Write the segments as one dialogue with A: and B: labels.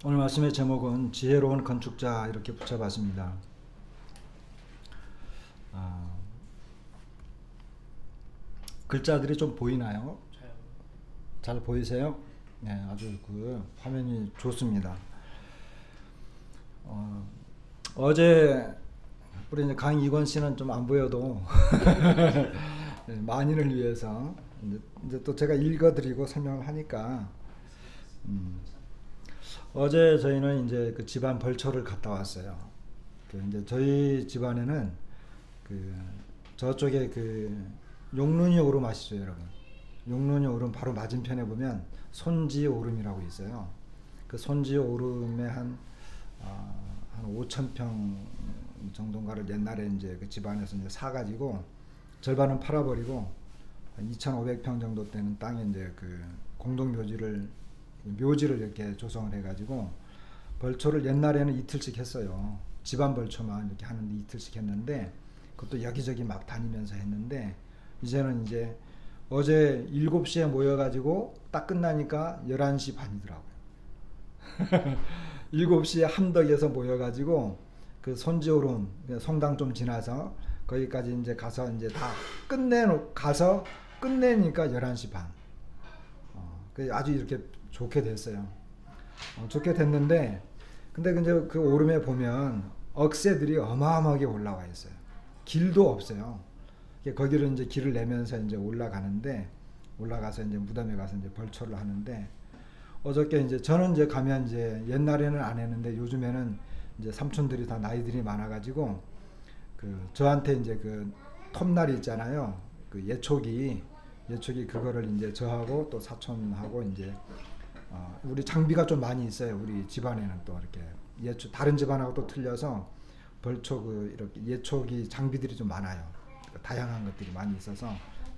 A: 오늘 말씀의 제목은 지혜로운 건축자 이렇게 붙여봤습니다. 아, 글자들이 좀 보이나요? 잘 보이세요? 네, 아주 그 화면이 좋습니다. 어제 우리 이제 강이권 씨는 좀 안 보여도 네, 만인을 위해서 이제 또 제가 읽어드리고 설명을 하니까 어제 저희는 이제 그 집안 벌초를 갔다 왔어요. 그 이제 저희 집안에는 그 저쪽에 그 용눈이 오름 아시죠, 여러분? 용눈이 오름 바로 맞은편에 보면 손지 오름이라고 있어요. 그 손지 오름에 한 5천 평 정도인가를 옛날에 이제 그 집안에서 이제 사가지고 절반은 팔아버리고 한 2,500평 정도 되는 땅에 이제 그 공동 묘지를 이렇게 조성을 해가지고 벌초를 옛날에는 이틀씩 했어요. 집안 벌초만 이렇게 하는데 이틀씩 했는데 그것도 여기저기 막 다니면서 했는데 이제는 이제 어제 7시에 모여가지고 딱 끝나니까 11시 반이더라고요. 7시에 함덕에서 모여가지고 그 손지오름 성당 좀 지나서 거기까지 이제 가서 이제 다 가서 끝내니까 11시 반. 아주 이렇게 좋게 됐어요. 좋게 됐는데 근데 이제 그 오름에 보면 억새들이 어마어마하게 올라와 있어요. 길도 없어요. 거기를 이제 길을 내면서 이제 올라가서 이제 무덤에 가서 이제 벌초를 하는데 어저께 이제 저는 이제 가면 이제 옛날에는 안 했는데 요즘에는 이제 삼촌들이 다 나이들이 많아가지고 그 저한테 이제 그 톱날이 있잖아요. 그 예초기 그거를 이제 저하고 또 사촌하고 이제 우리 장비가 좀 많이 있어요. 우리 집안에는 또 이렇게 다른 집안하고 또 틀려서 벌초 이렇게 예초기 장비들이 좀 많아요. 다양한 것들이 많이 있어서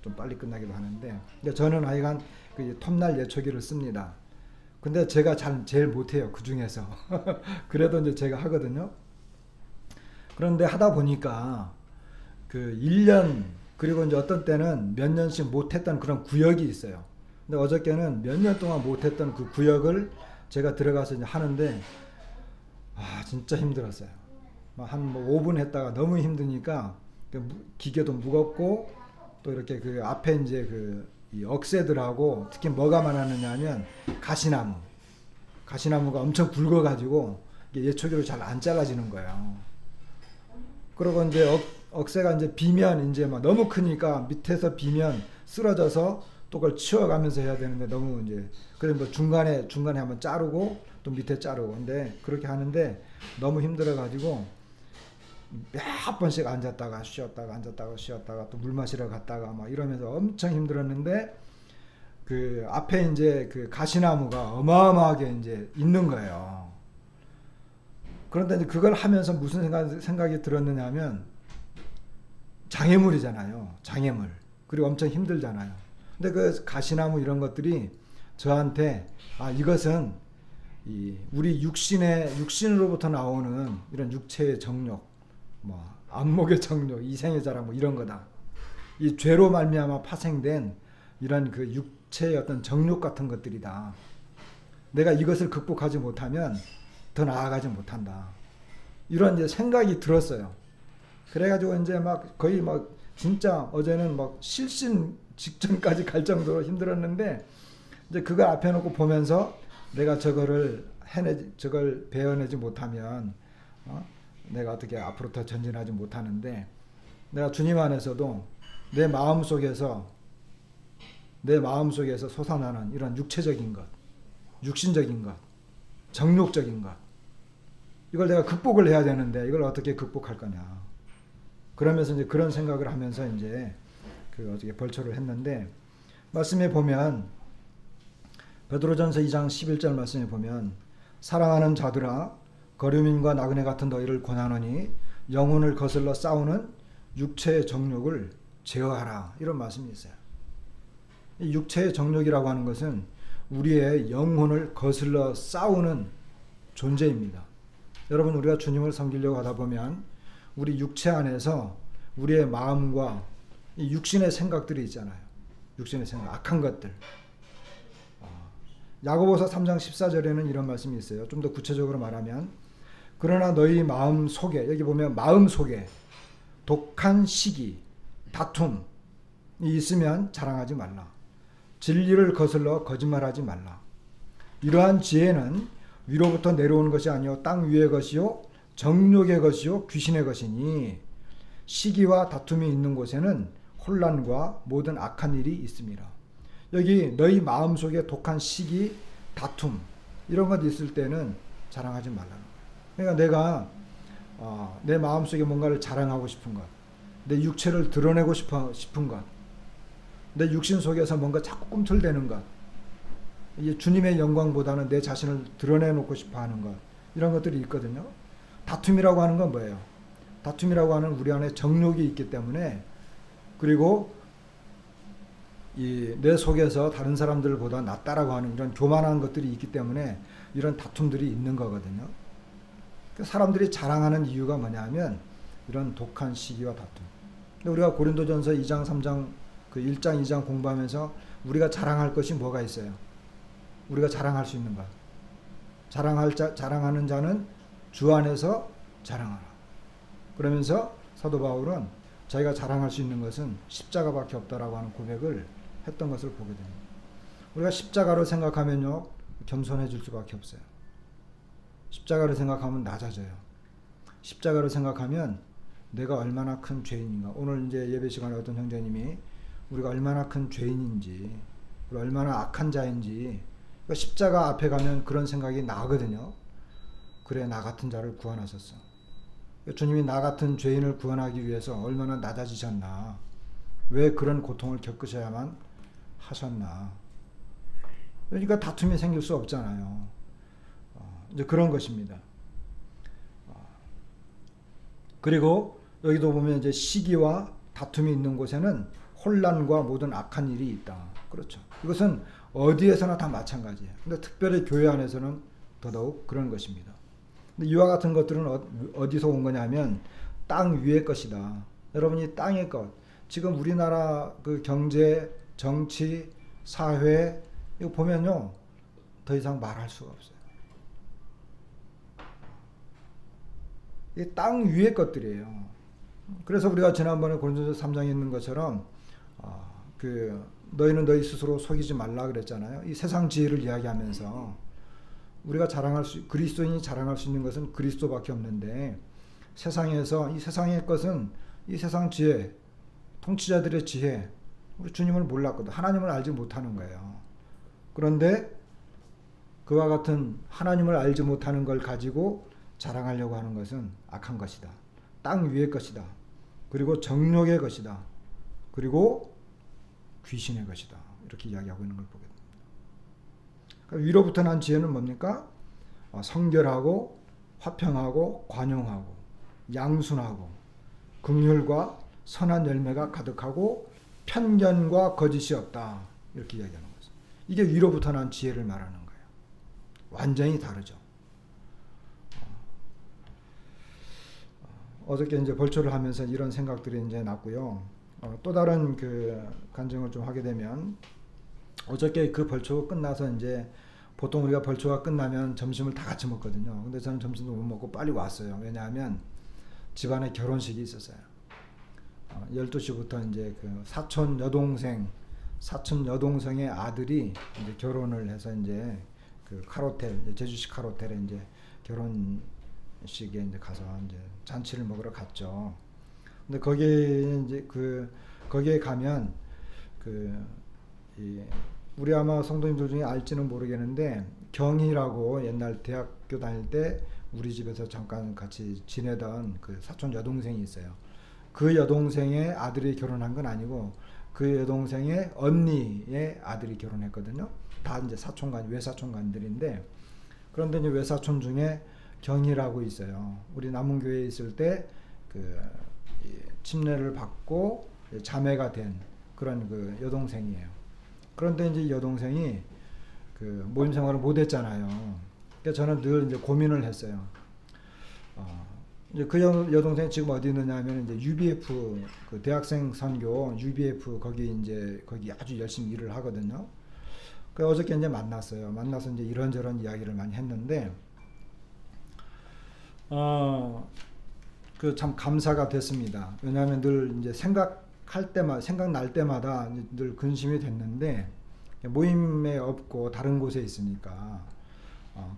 A: 좀 빨리 끝나기도 하는데 저는 하여간 그 톱날 예초기를 씁니다. 근데 제가 제일 못해요. 그 중에서. 그래도 이제 제가 하거든요. 그런데 하다 보니까 그 1년 그리고 이제 어떤 때는 몇 년씩 못했던 그런 구역이 있어요. 근데 어저께는 몇 년 동안 못했던 그 구역을 제가 들어가서 이제 하는데 진짜 힘들었어요. 한 5분 했다가 너무 힘드니까 기계도 무겁고 또 이렇게 그 앞에 이제 이 억새들하고 특히 뭐가 많았느냐면 가시나무가 엄청 굵어가지고 예초기로 잘 안 잘라지는 거예요. 그리고 이제 억새가 이제 비면 이제 막 너무 크니까 밑에서 비면 쓰러져서 또 그걸 치워가면서 해야 되는데 너무 이제 그래서 뭐 중간에 한번 자르고 또 밑에 자르고 근데 그렇게 하는데 너무 힘들어가지고 몇 번씩 앉았다가 쉬었다가 또 물 마시러 갔다가 막 이러면서 엄청 힘들었는데 그 앞에 이제 그 가시나무가 어마어마하게 이제 있는 거예요. 그런데 이제 그걸 하면서 무슨 생각이 들었느냐 하면 장애물이잖아요. 장애물. 그리고 엄청 힘들잖아요. 근데 그 가시나무 이런 것들이 저한테 이것은 우리 육신으로부터 나오는 이런 육체의 정욕, 뭐 안목의 정욕, 이생의 자랑 뭐 이런 거다. 이 죄로 말미암아 파생된 이런 그 육체의 어떤 정욕 같은 것들이다. 내가 이것을 극복하지 못하면 더 나아가지 못한다. 이런 이제 생각이 들었어요. 그래가지고 이제 막 거의 막 진짜 어제는 막 실신 직전까지 갈 정도로 힘들었는데 이제 그걸 앞에 놓고 보면서 내가 저걸 베어내지 못하면 내가 어떻게 앞으로 더 전진하지 못하는데 내가 주님 안에서도 내 마음 속에서 솟아나는 이런 육체적인 것, 육신적인 것, 정욕적인 것 이걸 내가 극복을 해야 되는데 이걸 어떻게 극복할 거냐. 그러면서 이제 그런 생각을 하면서 이제 어떻게 벌초를 했는데 말씀에 보면 베드로전서 2장 11절 말씀에 보면 사랑하는 자들아 거류민과 나그네 같은 너희를 권하노니 영혼을 거슬러 싸우는 육체의 정욕을 제어하라 이런 말씀이 있어요. 이 육체의 정욕이라고 하는 것은 우리의 영혼을 거슬러 싸우는 존재입니다. 여러분 우리가 주님을 섬기려고 하다 보면 우리 육체 안에서 우리의 마음과 이 육신의 생각들이 있잖아요. 육신의 생각, 악한 것들. 야고보서 3장 14절에는 이런 말씀이 있어요. 좀 더 구체적으로 말하면 그러나 너희 마음 속에 여기 보면 마음 속에 독한 시기, 다툼이 있으면 자랑하지 말라. 진리를 거슬러 거짓말하지 말라. 이러한 지혜는 위로부터 내려오는 것이 아니요 땅 위의 것이요 정욕의 것이요 귀신의 것이니 시기와 다툼이 있는 곳에는 혼란과 모든 악한 일이 있습니다. 여기 너희 마음속에 독한 시기, 다툼 이런 것 있을 때는 자랑하지 말라는 거예요. 그러니까 내가 내 마음속에 뭔가를 자랑하고 싶은 것, 내 육체를 드러내고 싶은 것, 내 육신 속에서 뭔가 자꾸 꿈틀대는 것, 이게 주님의 영광보다는 내 자신을 드러내놓고 싶어하는 것, 이런 것들이 있거든요. 다툼이라고 하는 건 뭐예요? 다툼이라고 하는 우리 안에 정욕이 있기 때문에, 그리고 내 속에서 다른 사람들보다 낫다라고 하는 이런 교만한 것들이 있기 때문에 이런 다툼들이 있는 거거든요. 사람들이 자랑하는 이유가 뭐냐면 이런 독한 시기와 다툼. 우리가 고린도전서 2장 3장 그 1장 2장 공부하면서 우리가 자랑할 것이 뭐가 있어요? 우리가 자랑할 수 있는 것. 자랑하는 자는 주 안에서 자랑하라. 그러면서 사도 바울은 자기가 자랑할 수 있는 것은 십자가밖에 없다라고 하는 고백을 했던 것을 보게 됩니다. 우리가 십자가로 생각하면요, 겸손해질 수밖에 없어요. 십자가로 생각하면 낮아져요. 십자가로 생각하면 내가 얼마나 큰 죄인인가. 오늘 이제 예배 시간에 어떤 형제님이 우리가 얼마나 큰 죄인인지, 우리가 얼마나 악한 자인지, 그러니까 십자가 앞에 가면 그런 생각이 나거든요. 그래, 나 같은 자를 구원하셨어. 주님이 나 같은 죄인을 구원하기 위해서 얼마나 낮아지셨나. 왜 그런 고통을 겪으셔야만 하셨나. 그러니까 다툼이 생길 수 없잖아요. 이제 그런 것입니다. 그리고 여기도 보면 이제 시기와 다툼이 있는 곳에는 혼란과 모든 악한 일이 있다. 그렇죠. 이것은 어디에서나 다 마찬가지예요. 근데 특별히 교회 안에서는 더더욱 그런 것입니다. 근데 이와 같은 것들은 어디서 온 거냐면 땅 위의 것이다. 여러분이 땅의 것, 지금 우리나라 그 경제, 정치, 사회 이거 보면요, 더 이상 말할 수가 없어요. 이 땅 위의 것들이에요. 그래서 우리가 지난번에 고린도서 3장에 있는 것처럼 너희는 너희 스스로 속이지 말라 그랬잖아요. 이 세상 지혜를 이야기하면서 우리가 그리스도인이 자랑할 수 있는 것은 그리스도밖에 없는데, 세상에서 이 세상의 것은 이 세상 지혜, 통치자들의 지혜, 우리 주님을 몰랐거든. 하나님을 알지 못하는 거예요. 그런데 그와 같은 하나님을 알지 못하는 걸 가지고 자랑하려고 하는 것은 악한 것이다. 땅 위의 것이다. 그리고 정욕의 것이다. 그리고 귀신의 것이다. 이렇게 이야기하고 있는 걸 보게 됩니다. 그러니까 위로부터 난 지혜는 뭡니까? 성결하고 화평하고 관용하고 양순하고 긍휼과 선한 열매가 가득하고 편견과 거짓이 없다. 이렇게 이야기하는 거죠. 이게 위로부터 난 지혜를 말하는 거예요. 완전히 다르죠. 어저께 이제 벌초를 하면서 이런 생각들이 이제 났고요. 또 다른 그 간증을 좀 하게 되면, 어저께 그 벌초가 끝나서 이제 보통 우리가 벌초가 끝나면 점심을 다 같이 먹거든요. 근데 저는 점심도 못 먹고 빨리 왔어요. 왜냐하면 집안에 결혼식이 있었어요. 12시부터 이제 그 사촌 여동생의 아들이 이제 결혼을 해서 이제 그 카로텔, 제주시 카로텔에 이제 결혼식에 이제 가서 이제 잔치를 먹으러 갔죠. 근데 거기에 가면 우리 아마 성도님들 중에 알지는 모르겠는데, 경희라고 옛날 대학교 다닐 때 우리 집에서 잠깐 같이 지내던 그 사촌 여동생이 있어요. 그 여동생의 아들이 결혼한 건 아니고 그 여동생의 언니의 아들이 결혼했거든요. 다 이제 외사촌간들인데, 그런데 이제 외사촌 중에 경희라고 있어요. 우리 남문교회에 있을 때 그 침례를 받고 자매가 된 그런 그 여동생이에요. 그런데 이제 여동생이 그 모임 생활을 못 했잖아요. 그러니까 저는 늘 이제 고민을 했어요. 이제 그 여동생이 지금 어디 있느냐 하면 이제 UBF 그 대학생 선교 UBF 거기 아주 열심히 일을 하거든요. 그 어저께 이제 만났어요. 만나서 이제 이런저런 이야기를 많이 했는데, 그 참 감사가 됐습니다. 왜냐하면 늘 이제 생각날 때마다 늘 근심이 됐는데, 모임에 없고 다른 곳에 있으니까,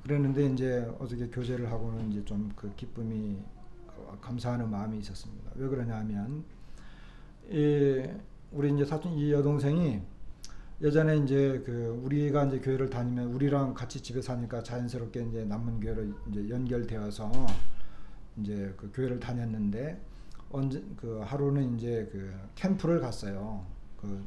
A: 그랬는데 이제 어저께 교제를 하고는 이제 좀 그 기쁨이, 감사하는 마음이 있었습니다. 왜 그러냐면, 우리 이제 사촌 이 여동생이 예전에 이제 그 우리가 이제 교회를 다니면 우리랑 같이 집에 사니까 자연스럽게 이제 남문교회로 이제 연결되어서 이제 그 교회를 다녔는데, 언제 그 하루는 이제 그 캠프를 갔어요. 그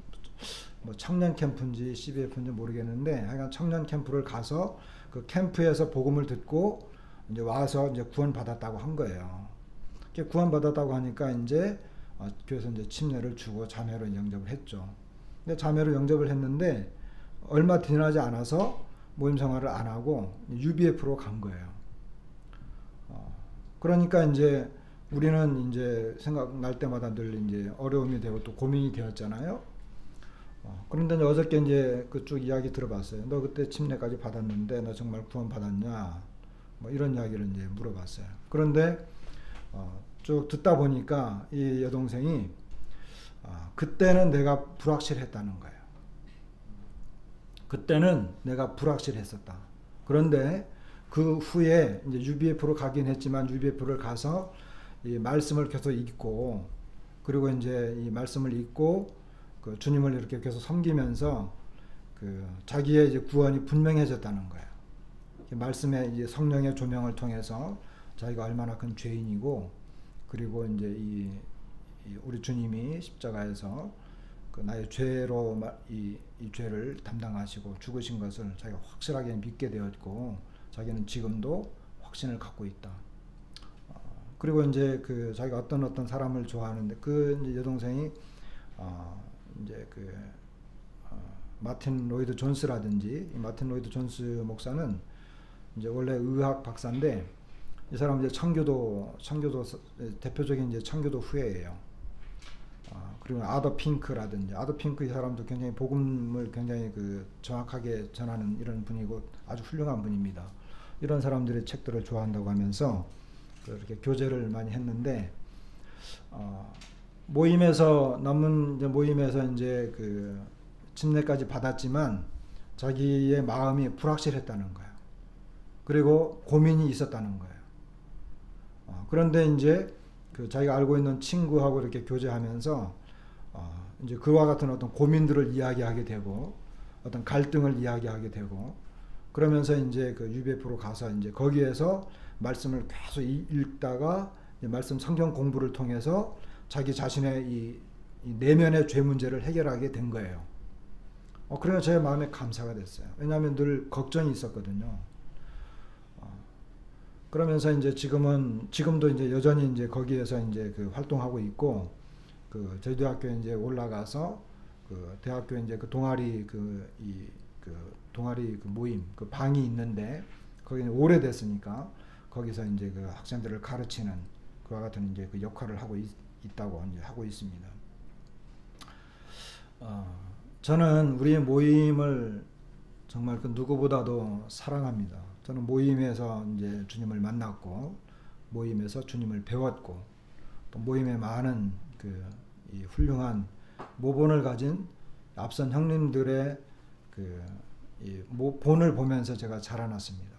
A: 뭐 청년 캠프인지 CBF인지 모르겠는데, 하여간 청년 캠프를 가서 그 캠프에서 복음을 듣고 이제 와서 이제 구원 받았다고 한 거예요. 구원 받았다고 하니까 이제 교회에서 이제 침례를 주고 자매로 영접을 했죠. 근데 자매로 영접을 했는데 얼마 지나지 않아서 모임 생활을 안 하고 UBF로 간 거예요. 그러니까 이제 우리는 이제 생각날 때마다 늘 이제 어려움이 되고 또 고민이 되었잖아요. 그런데 이제 어저께 이제 그쪽 이야기 들어봤어요. 너 그때 침례까지 받았는데 너 정말 구원 받았냐? 뭐 이런 이야기를 이제 물어봤어요. 그런데 쭉 듣다 보니까 이 여동생이 그때는 내가 불확실했다는 거예요. 그때는 내가 불확실했었다. 그런데 그 후에 이제 UBF로 가긴 했지만 UBF를 가서 이 말씀을 계속 읽고, 그리고 이제 이 말씀을 읽고 그 주님을 이렇게 계속 섬기면서 그 자기의 이제 구원이 분명해졌다는 거예요. 말씀의 이제 성령의 조명을 통해서 자기가 얼마나 큰 죄인이고, 그리고 이제 이 우리 주님이 십자가에서 그 나의 죄로 이 죄를 담당하시고 죽으신 것을 자기가 확실하게 믿게 되었고, 자기는 지금도 확신을 갖고 있다. 그리고 이제 그 자기가 어떤 사람을 좋아하는데, 그 이제 여동생이 이제 그 마틴 로이드 존스라든지, 이 마틴 로이드 존스 목사는 이제 원래 의학 박사인데, 이 사람 이제 청교도 대표적인 이제 청교도 후예예요. 그리고 아더 핑크라든지, 아더 핑크 이 사람도 굉장히 복음을 굉장히 그 정확하게 전하는 이런 분이고 아주 훌륭한 분입니다. 이런 사람들의 책들을 좋아한다고 하면서 그렇게 교제를 많이 했는데, 모임에서 이제 그 침례까지 받았지만 자기의 마음이 불확실했다는 거예요. 그리고 고민이 있었다는 거예요. 그런데 이제 그 자기가 알고 있는 친구하고 이렇게 교제하면서 이제 그와 같은 어떤 고민들을 이야기하게 되고, 어떤 갈등을 이야기하게 되고, 그러면서 이제 그 UBF로 가서 이제 거기에서 말씀을 계속 읽다가 말씀 성경 공부를 통해서 자기 자신의 이 내면의 죄 문제를 해결하게 된 거예요. 그래서 제 마음에 감사가 됐어요. 왜냐하면 늘 걱정이 있었거든요. 그러면서 이제 지금도 이제 여전히 이제 거기에서 이제 그 활동하고 있고, 그 제주대학교에 이제 올라가서 그 대학교 이제 그 동아리 동아리 그 모임 그 방이 있는데, 거기는 오래됐으니까 거기서 이제 그 학생들을 가르치는 그와 같은 이제 그 역할을 하고 있다고 이제 하고 있습니다. 저는 우리의 모임을 정말 그 누구보다도 사랑합니다. 저는 모임에서 이제 주님을 만났고, 모임에서 주님을 배웠고, 또 모임에 많은 이 훌륭한 모본을 가진 앞선 형님들의 이 본을 보면서 제가 자라났습니다.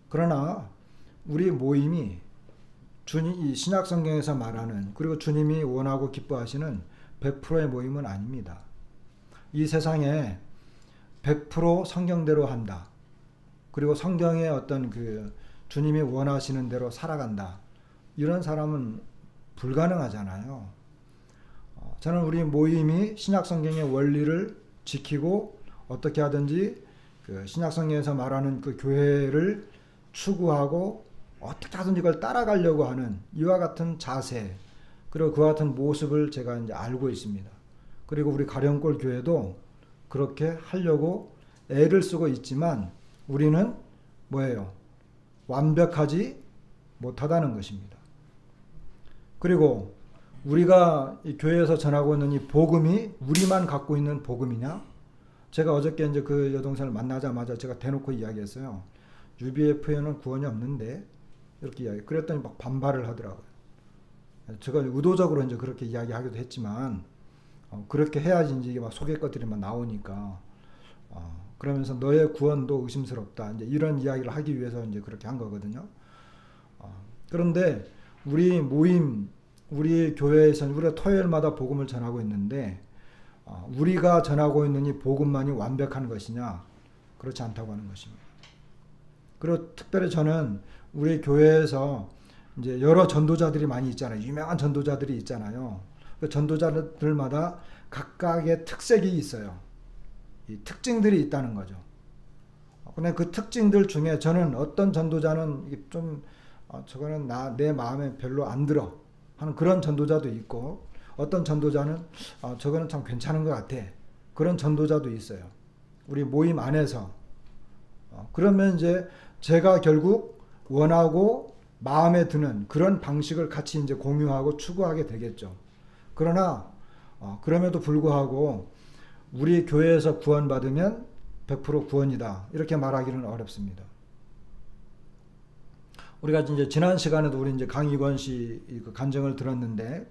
A: 그러나 우리 모임이 이 신약 성경에서 말하는, 그리고 주님이 원하고 기뻐하시는 100%의 모임은 아닙니다. 이 세상에 100% 성경대로 한다, 그리고 성경의 어떤 그 주님이 원하시는 대로 살아간다, 이런 사람은 불가능하잖아요. 저는 우리 모임이 신약 성경의 원리를 지키고 어떻게 하든지 그 신약 성경에서 말하는 그 교회를 추구하고 어떻게 하든지 그걸 따라가려고 하는 이와 같은 자세, 그리고 그와 같은 모습을 제가 이제 알고 있습니다. 그리고 우리 가령골 교회도 그렇게 하려고 애를 쓰고 있지만, 우리는 뭐예요? 완벽하지 못하다는 것입니다. 그리고 우리가 이 교회에서 전하고 있는 이 복음이 우리만 갖고 있는 복음이냐? 제가 어저께 이제 그 여동생을 만나자마자 제가 대놓고 이야기했어요. UBF에는 구원이 없는데 이렇게 이야기. 그랬더니 막 반발을 하더라고요. 제가 의도적으로 이제 그렇게 이야기하기도 했지만 그렇게 해야지 이제 이게 막 속의 것들이 막 나오니까 그러면서 너의 구원도 의심스럽다. 이제 이런 이야기를 하기 위해서 이제 그렇게 한 거거든요. 그런데 우리 모임, 우리 교회에서는 우리가 토요일마다 복음을 전하고 있는데 우리가 전하고 있는 이 복음만이 완벽한 것이냐? 그렇지 않다고 하는 것입니다. 그리고 특별히 저는 우리 교회에서 이제 여러 전도자들이 많이 있잖아요. 유명한 전도자들이 있잖아요. 그 전도자들마다 각각의 특색이 있어요. 이 특징들이 있다는 거죠. 근데 그 특징들 중에 저는 어떤 전도자는 좀 저거는 내 마음에 별로 안 들어 하는 그런 전도자도 있고, 어떤 전도자는 저거는 참 괜찮은 것 같아, 그런 전도자도 있어요. 우리 모임 안에서. 그러면 이제 제가 결국 원하고 마음에 드는 그런 방식을 같이 이제 공유하고 추구하게 되겠죠. 그러나 그럼에도 불구하고 우리 교회에서 구원받으면 100% 구원이다, 이렇게 말하기는 어렵습니다. 우리가 이제 지난 시간에도 우리 이제 강익원 씨 그 간증을 들었는데,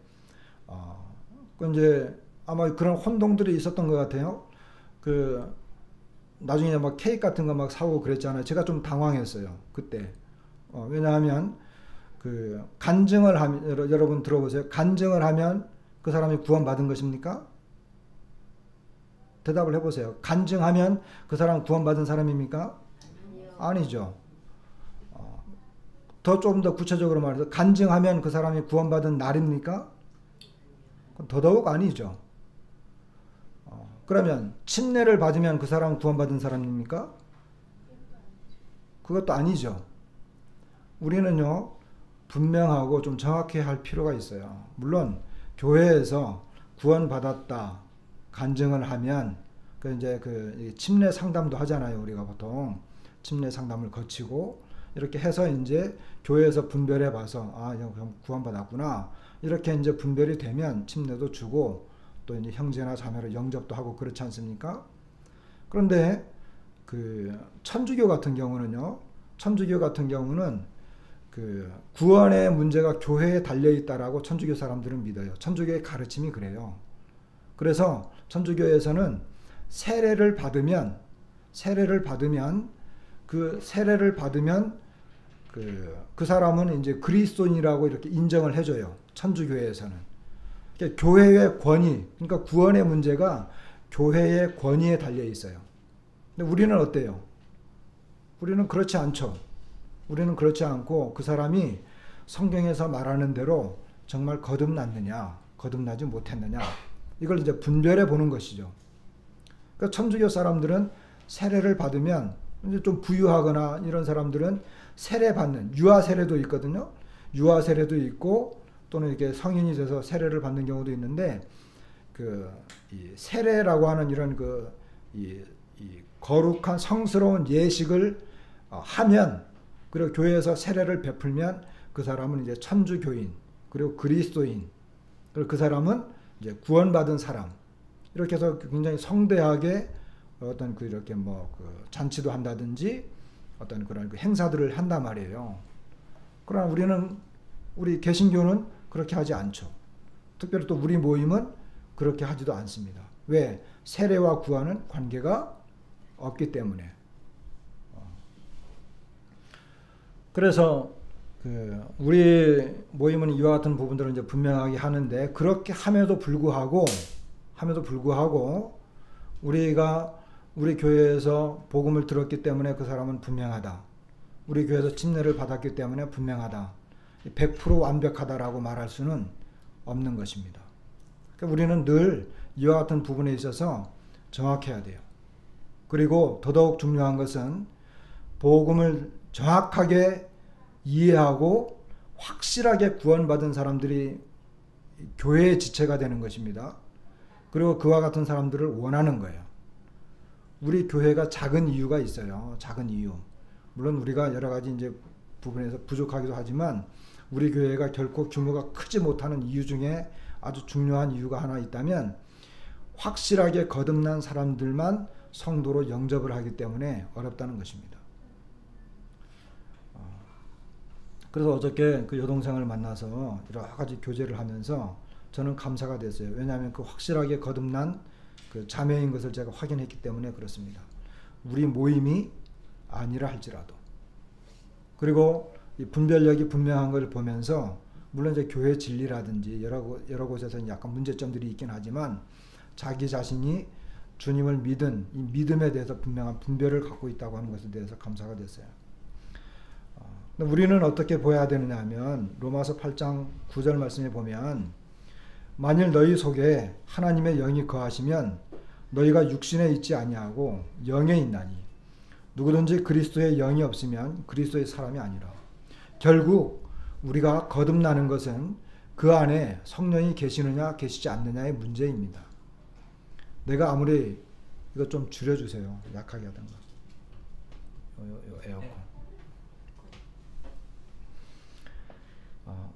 A: 그 이제 아마 그런 혼동들이 있었던 것 같아요. 그 나중에 막 케이크 같은 거 막 사고 그랬잖아요. 제가 좀 당황했어요, 그때. 왜냐하면 그 간증을 하면, 여러분 들어보세요. 간증을 하면 그 사람이 구원받은 것입니까? 대답을 해보세요. 간증하면 그 사람 구원받은 사람입니까? 아니죠. 좀 더 구체적으로 말해서 간증하면 그 사람이 구원받은 날입니까? 더더욱 아니죠. 그러면 침례를 받으면 그 사람은 구원받은 사람입니까? 그것도 아니죠. 우리는요, 분명하고 좀 정확히 할 필요가 있어요. 물론 교회에서 구원받았다 간증을 하면 그 이제 그 침례 상담도 하잖아요. 우리가 보통 침례 상담을 거치고 이렇게 해서 이제 교회에서 분별해 봐서 형 구원받았구나, 이렇게 이제 분별이 되면 침례도 주고 또 이제 형제나 자매로 영접도 하고 그렇지 않습니까? 그런데 그 천주교 같은 경우는요, 천주교 같은 경우는 그 구원의 문제가 교회에 달려 있다라고 천주교 사람들은 믿어요. 천주교의 가르침이 그래요. 그래서 천주교에서는 세례를 받으면 그 사람은 이제 그리스도인이라고 이렇게 인정을 해줘요. 천주교회에서는. 그러니까 교회의 권위, 그러니까 구원의 문제가 교회의 권위에 달려 있어요. 근데 우리는 어때요? 우리는 그렇지 않죠. 우리는 그렇지 않고 그 사람이 성경에서 말하는 대로 정말 거듭났느냐, 거듭나지 못했느냐, 이걸 이제 분별해 보는 것이죠. 그러니까 천주교 사람들은 세례를 받으면 이제 좀 부유하거나 이런 사람들은 세례 받는, 유아 세례도 있거든요. 유아 세례도 있고 또는 이렇게 성인이 돼서 세례를 받는 경우도 있는데, 이 세례라고 하는 이런 이 거룩한 성스러운 예식을 하면, 그리고 교회에서 세례를 베풀면 그 사람은 이제 천주교인, 그리고 그리스도인, 그리고 그 사람은 이제 구원받은 사람, 이렇게 해서 굉장히 성대하게 어떤 이렇게 잔치도 한다든지 어떤 그런 행사들을 한단 말이에요. 그러나 우리 개신교는 그렇게 하지 않죠. 특별히 또 우리 모임은 그렇게 하지도 않습니다. 왜? 세례와 구원은 관계가 없기 때문에. 그래서 우리 모임은 이와 같은 부분들을 이제 분명하게 하는데, 그렇게 함에도 불구하고 우리 교회에서 복음을 들었기 때문에 그 사람은 분명하다, 우리 교회에서 침례를 받았기 때문에 분명하다, 100% 완벽하다라고 말할 수는 없는 것입니다. 그러니까 우리는 늘 이와 같은 부분에 있어서 정확해야 돼요. 그리고 더더욱 중요한 것은 복음을 정확하게 이해하고 확실하게 구원받은 사람들이 교회의 지체가 되는 것입니다. 그리고 그와 같은 사람들을 원하는 거예요. 우리 교회가 작은 이유가 있어요. 작은 이유. 물론 우리가 여러 가지 이제 부분에서 부족하기도 하지만 우리 교회가 결코 규모가 크지 못하는 이유 중에 아주 중요한 이유가 하나 있다면 확실하게 거듭난 사람들만 성도로 영접을 하기 때문에 어렵다는 것입니다. 그래서 어저께 그 여동생을 만나서 여러 가지 교제를 하면서 저는 감사가 됐어요. 왜냐하면 그 확실하게 거듭난 그 자매인 것을 제가 확인했기 때문에 그렇습니다. 우리 모임이 아니라 할지라도. 그리고 이 분별력이 분명한 걸 보면서 물론 이제 교회 진리라든지 여러 곳에서는 약간 문제점들이 있긴 하지만 자기 자신이 주님을 믿은 이 믿음에 대해서 분명한 분별을 갖고 있다고 하는 것에 대해서 감사가 됐어요. 우리는 어떻게 보아야 되느냐 하면 로마서 8장 9절 말씀에 보면 만일 너희 속에 하나님의 영이 거하시면 너희가 육신에 있지 아니하고 영에 있나니 누구든지 그리스도의 영이 없으면 그리스도의 사람이 아니라. 결국 우리가 거듭나는 것은 그 안에 성령이 계시느냐 계시지 않느냐의 문제입니다. 내가 아무리 이거 좀 줄여주세요. 약하게 하던가. 에어컨.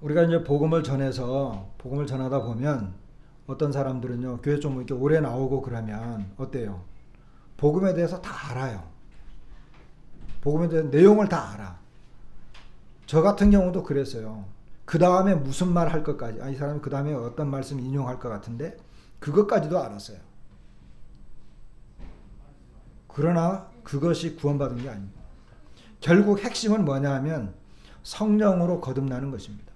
A: 우리가 이제 복음을 전하다 보면 어떤 사람들은요, 교회 좀 이렇게 오래 나오고 그러면 어때요? 복음에 대해서 다 알아요. 복음에 대한 내용을 다 알아. 저 같은 경우도 그랬어요. 그 다음에 무슨 말 할 것까지, 이 사람이 그 다음에 어떤 말씀 인용할 것 같은데 그것까지도 알았어요. 그러나 그것이 구원받은 게 아닙니다. 결국 핵심은 뭐냐 하면 성령으로 거듭나는 것입니다.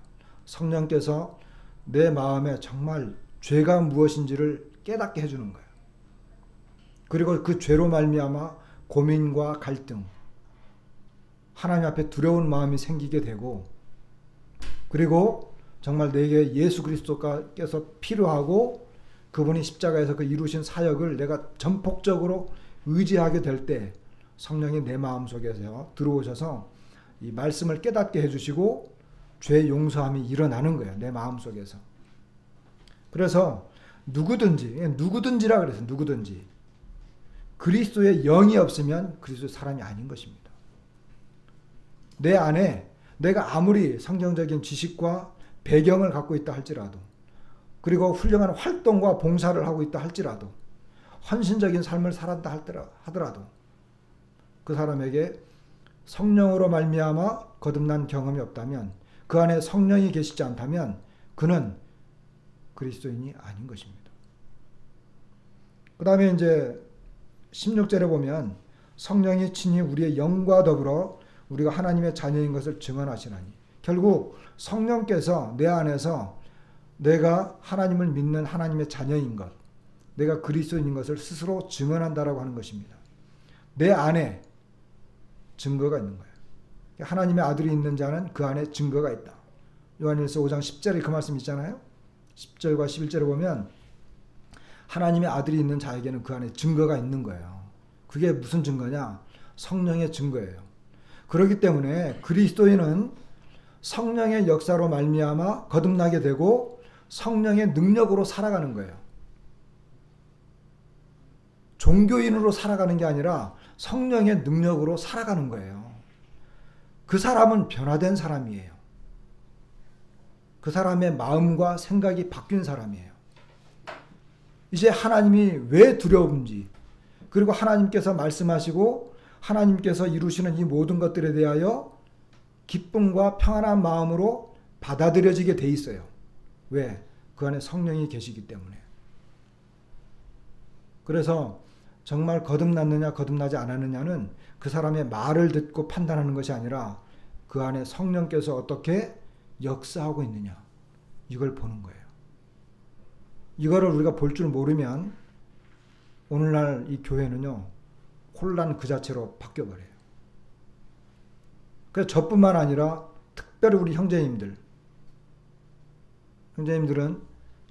A: 성령께서 내 마음에 정말 죄가 무엇인지를 깨닫게 해주는 거예요. 그리고 그 죄로 말미암아 고민과 갈등, 하나님 앞에 두려운 마음이 생기게 되고, 그리고 정말 내게 예수 그리스도께서 필요하고 그분이 십자가에서 그 이루신 사역을 내가 전폭적으로 의지하게 될 때 성령이 내 마음속에서 들어오셔서 이 말씀을 깨닫게 해주시고 죄 용서함이 일어나는 거예요. 내 마음속에서. 그래서 누구든지라 그래서 누구든지 그리스도의 영이 없으면 그리스도의 사람이 아닌 것입니다. 내 안에 내가 아무리 성경적인 지식과 배경을 갖고 있다 할지라도, 그리고 훌륭한 활동과 봉사를 하고 있다 할지라도, 헌신적인 삶을 살았다 하더라도 그 사람에게 성령으로 말미암아 거듭난 경험이 없다면, 그 안에 성령이 계시지 않다면 그는 그리스도인이 아닌 것입니다. 그 다음에 이제 16절에 보면 성령이 친히 우리의 영과 더불어 우리가 하나님의 자녀인 것을 증언하시나니, 결국 성령께서 내 안에서 내가 하나님을 믿는 하나님의 자녀인 것, 내가 그리스도인인 것을 스스로 증언한다라고 하는 것입니다. 내 안에 증거가 있는 거예요. 하나님의 아들이 있는 자는 그 안에 증거가 있다. 요한일서 5장 10절에 그 말씀 있잖아요. 10절과 11절에 보면 하나님의 아들이 있는 자에게는 그 안에 증거가 있는 거예요. 그게 무슨 증거냐? 성령의 증거예요. 그렇기 때문에 그리스도인은 성령의 역사로 말미암아 거듭나게 되고 성령의 능력으로 살아가는 거예요. 종교인으로 살아가는 게 아니라 성령의 능력으로 살아가는 거예요. 그 사람은 변화된 사람이에요. 그 사람의 마음과 생각이 바뀐 사람이에요. 이제 하나님이 왜 두려운지, 그리고 하나님께서 말씀하시고 하나님께서 이루시는 이 모든 것들에 대하여 기쁨과 평안한 마음으로 받아들여지게 돼 있어요. 왜? 그 안에 성령이 계시기 때문에. 그래서 정말 거듭났느냐 거듭나지 않았느냐는 그 사람의 말을 듣고 판단하는 것이 아니라 그 안에 성령께서 어떻게 역사하고 있느냐, 이걸 보는 거예요. 이거를 우리가 볼 줄 모르면 오늘날 이 교회는요, 혼란 그 자체로 바뀌어버려요. 그래서 저뿐만 아니라 특별히 우리 형제님들은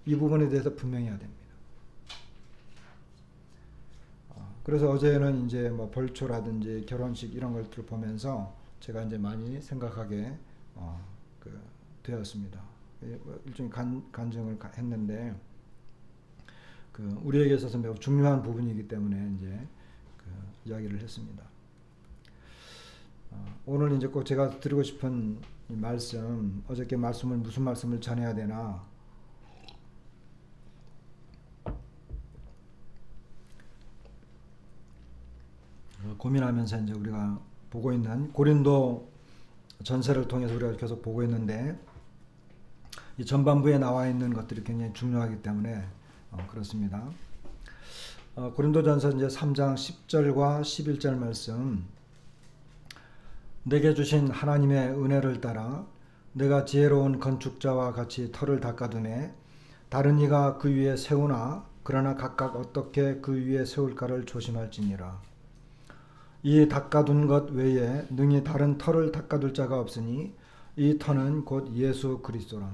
A: 이 부분에 대해서 분명히 해야 됩니다. 그래서 어제는 이제 뭐 벌초라든지 결혼식 이런 것들을 보면서 제가 이제 많이 생각하게 되었습니다. 일종의 간증을 했는데, 우리에게 있어서 매우 중요한 부분이기 때문에 이제 이야기를 했습니다. 오늘 이제 꼭 제가 드리고 싶은 이 말씀, 어저께 말씀을 무슨 말씀을 전해야 되나 고민하면서 이제 우리가 보고 있는 고린도 전서를 통해서 우리가 계속 보고 있는데, 이 전반부에 나와 있는 것들이 굉장히 중요하기 때문에 그렇습니다. 고린도전서 이제 3장 10절과 11절 말씀. 내게 주신 하나님의 은혜를 따라 내가 지혜로운 건축자와 같이 터를 닦아두네. 다른 이가 그 위에 세우나 그러나 각각 어떻게 그 위에 세울까를 조심할지니라. 이 닦아둔 것 외에 능히 다른 터를 닦아둘 자가 없으니 이 터는 곧 예수 그리스도라.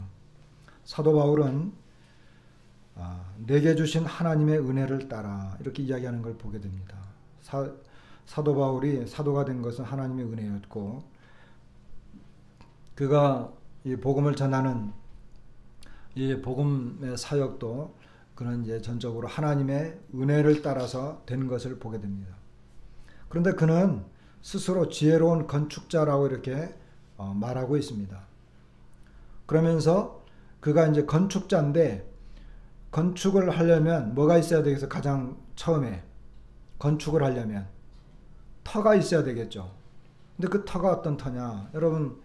A: 사도 바울은 내게 주신 하나님의 은혜를 따라 이렇게 이야기하는 걸 보게 됩니다. 사도 바울이 사도가 된 것은 하나님의 은혜였고, 그가 이 복음을 전하는 이 복음의 사역도 그는 이제 전적으로 하나님의 은혜를 따라서 된 것을 보게 됩니다. 그런데 그는 스스로 지혜로운 건축자라고 이렇게 말하고 있습니다. 그러면서 그가 이제 건축자인데, 건축을 하려면 뭐가 있어야 되겠어? 가장 처음에 건축을 하려면 터가 있어야 되겠죠. 근데 그 터가 어떤 터냐? 여러분,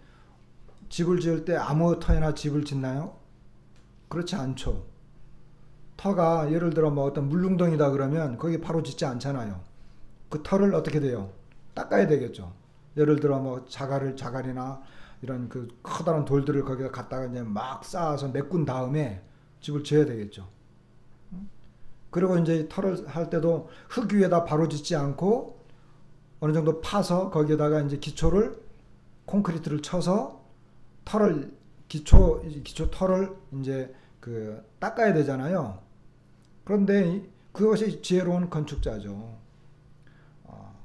A: 집을 지을 때 아무 터에나 집을 짓나요? 그렇지 않죠. 터가 예를 들어 뭐 어떤 물릉덩이다 그러면 거기 바로 짓지 않잖아요. 그 터를 어떻게 돼요? 닦아야 되겠죠. 예를 들어 뭐 자갈이나 이런 그 커다란 돌들을 거기다 갖다가 이제 막 쌓아서 메꾼 다음에 집을 지어야 되겠죠. 그리고 이제 터를 할 때도 흙 위에다 바로 짓지 않고 어느 정도 파서 거기에다가 이제 기초를 콘크리트를 쳐서 기초 터를 이제 그 닦아야 되잖아요. 그런데 그것이 지혜로운 건축자죠.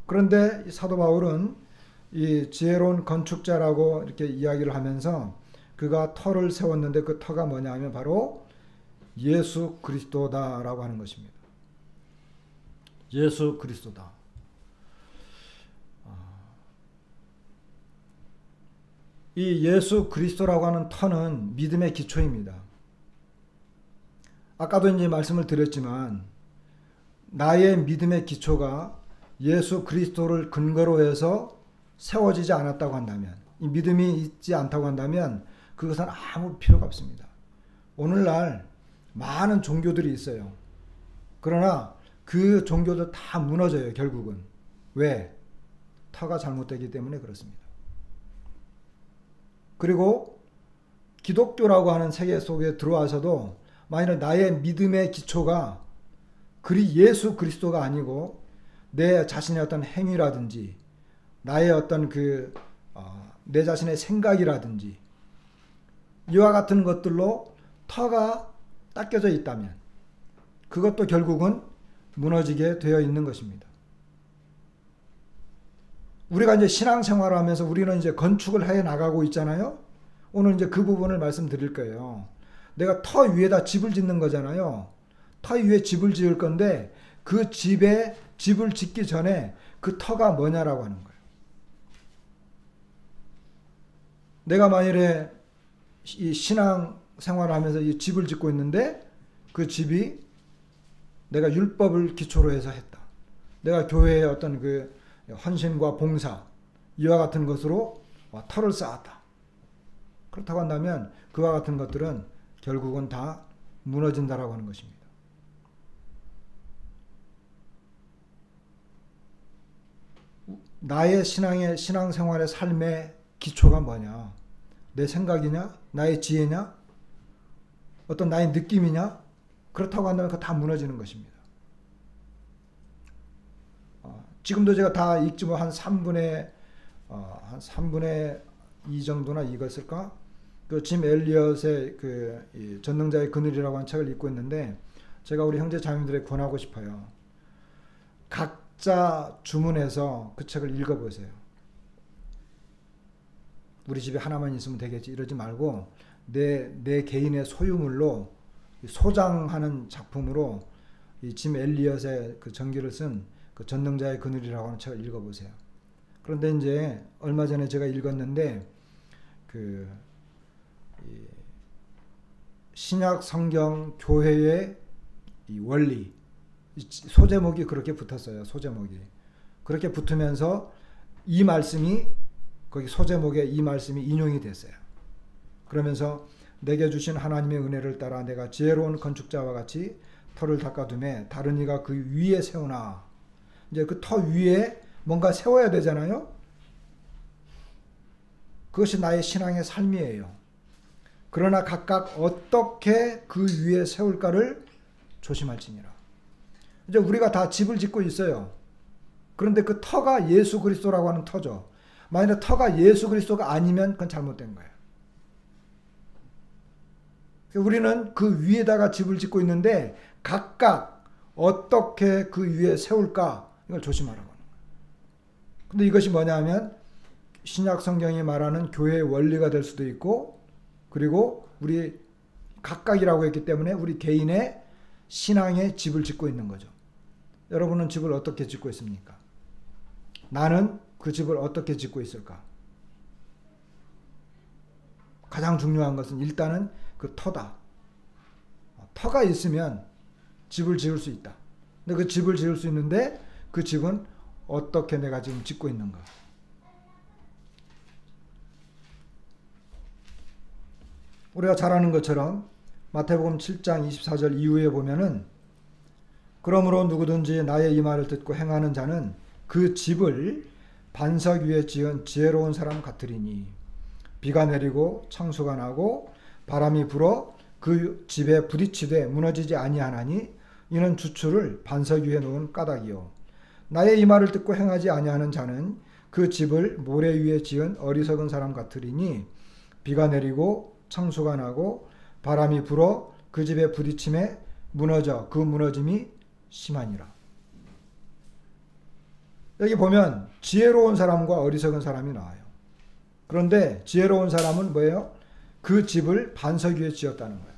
A: 그런데 사도 바울은 이 지혜로운 건축자라고 이렇게 이야기를 하면서 그가 터를 세웠는데 그 터가 뭐냐 하면 바로 예수 그리스도다라고 하는 것입니다. 예수 그리스도다. 이 예수 그리스도라고 하는 터는 믿음의 기초입니다. 아까도 이제 말씀을 드렸지만, 나의 믿음의 기초가 예수 그리스도를 근거로 해서 세워지지 않았다고 한다면, 이 믿음이 있지 않다고 한다면 그것은 아무 필요가 없습니다. 오늘날 많은 종교들이 있어요. 그러나 그 종교도 다 무너져요, 결국은. 왜? 터가 잘못되기 때문에 그렇습니다. 그리고 기독교라고 하는 세계 속에 들어와서도 만일 나의 믿음의 기초가 예수 그리스도가 아니고 내 자신의 어떤 행위라든지 나의 어떤 내 자신의 생각이라든지 이와 같은 것들로 터가 닦여져 있다면 그것도 결국은 무너지게 되어 있는 것입니다. 우리가 이제 신앙생활을 하면서 우리는 이제 건축을 해 나가고 있잖아요. 오늘 이제 그 부분을 말씀드릴 거예요. 내가 터 위에다 집을 짓는 거잖아요. 터 위에 집을 지을 건데 그 집을 짓기 전에 그 터가 뭐냐라고 하는 거예요. 내가 만일에 이 신앙생활을 하면서 이 집을 짓고 있는데 그 집이 내가 율법을 기초로 해서 했다. 내가 교회의 어떤 그 헌신과 봉사 이와 같은 것으로 터를 쌓았다. 그렇다고 한다면 그와 같은 것들은 결국은 다 무너진다라고 하는 것입니다. 나의 신앙생활의 삶의 기초가 뭐냐? 내 생각이냐? 나의 지혜냐? 어떤 나의 느낌이냐? 그렇다고 한다면 그거 다 무너지는 것입니다. 지금도 제가 다 읽지 뭐 한 3분의 2 정도나 읽었을까? 그 짐 엘리엇의 이 전능자의 그늘이라고 하는 책을 읽고 있는데 제가 우리 형제 자매들에게 권하고 싶어요. 각자 주문해서 그 책을 읽어보세요. 우리 집에 하나만 있으면 되겠지 이러지 말고 내 개인의 소유물로 소장하는 작품으로 이 짐 엘리엇의 그 전기를 쓴 그 전능자의 그늘이라고 하는 책을 읽어보세요. 그런데 이제 얼마 전에 제가 읽었는데 그 신약 성경 교회의 이 원리 소제목이 그렇게 붙었어요. 소제목이 그렇게 붙으면서 이 말씀이 거기 소제목에 이 말씀이 인용이 됐어요. 그러면서 내게 주신 하나님의 은혜를 따라 내가 지혜로운 건축자와 같이 터를 닦아두매 다른 이가 그 위에 세우나. 이제 그 터 위에 뭔가 세워야 되잖아요. 그것이 나의 신앙의 삶이에요. 그러나 각각 어떻게 그 위에 세울까를 조심할지니라. 이제 우리가 다 집을 짓고 있어요. 그런데 그 터가 예수 그리스도라고 하는 터죠. 만약에 터가 예수 그리스도가 아니면 그건 잘못된 거예요. 우리는 그 위에다가 집을 짓고 있는데 각각 어떻게 그 위에 세울까 이걸 조심하라고 하는 거예요. 근데 이것이 뭐냐면 신약 성경이 말하는 교회의 원리가 될 수도 있고 그리고 우리 각각이라고 했기 때문에 우리 개인의 신앙의 집을 짓고 있는 거죠. 여러분은 집을 어떻게 짓고 있습니까? 나는 그 집을 어떻게 짓고 있을까? 가장 중요한 것은 일단은 그 터다. 터가 있으면 집을 지을 수 있다. 근데 그 집을 지을 수 있는데 그 집은 어떻게 내가 지금 짓고 있는가? 우리가 잘 아는 것처럼 마태복음 7장 24절 이후에 보면은 그러므로 누구든지 나의 이 말을 듣고 행하는 자는 그 집을 반석 위에 지은 지혜로운 사람 같으리니 비가 내리고 창수가 나고 바람이 불어 그 집에 부딪히되 무너지지 아니하나니 이는 주추를 반석 위에 놓은 까닭이요 나의 이 말을 듣고 행하지 아니하는 자는 그 집을 모래 위에 지은 어리석은 사람 같으리니 비가 내리고 창수가 나고 바람이 불어 그 집에 부딪힘에 무너져 그 무너짐이 심하니라. 여기 보면 지혜로운 사람과 어리석은 사람이 나와요. 그런데 지혜로운 사람은 뭐예요? 그 집을 반석 위에 지었다는 거예요.